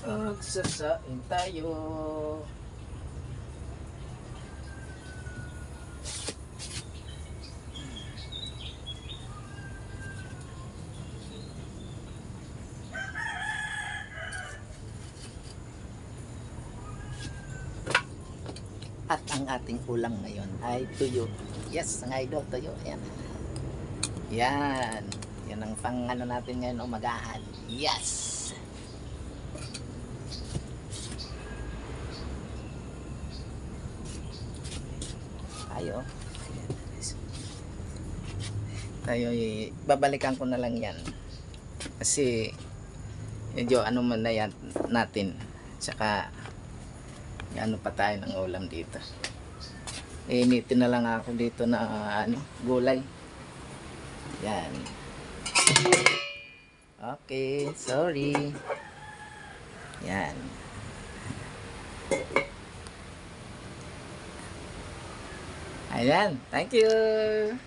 Magsasain tayo. At ang ating ulam ngayon ay tuyo. Yes, mga idol, tuyo. Ayan. Yan. Yan ang pang ano natin ngayon umagahan. Yes. Tayo. Tayo, babalikan ko na lang yan. Kasi, medyo ano man na yan natin. Tsaka, ano pa tayo ng ulam dito. Initin na lang ako dito na ano, gulay. Yan. Okay, sorry. Yan. Ayan, thank you.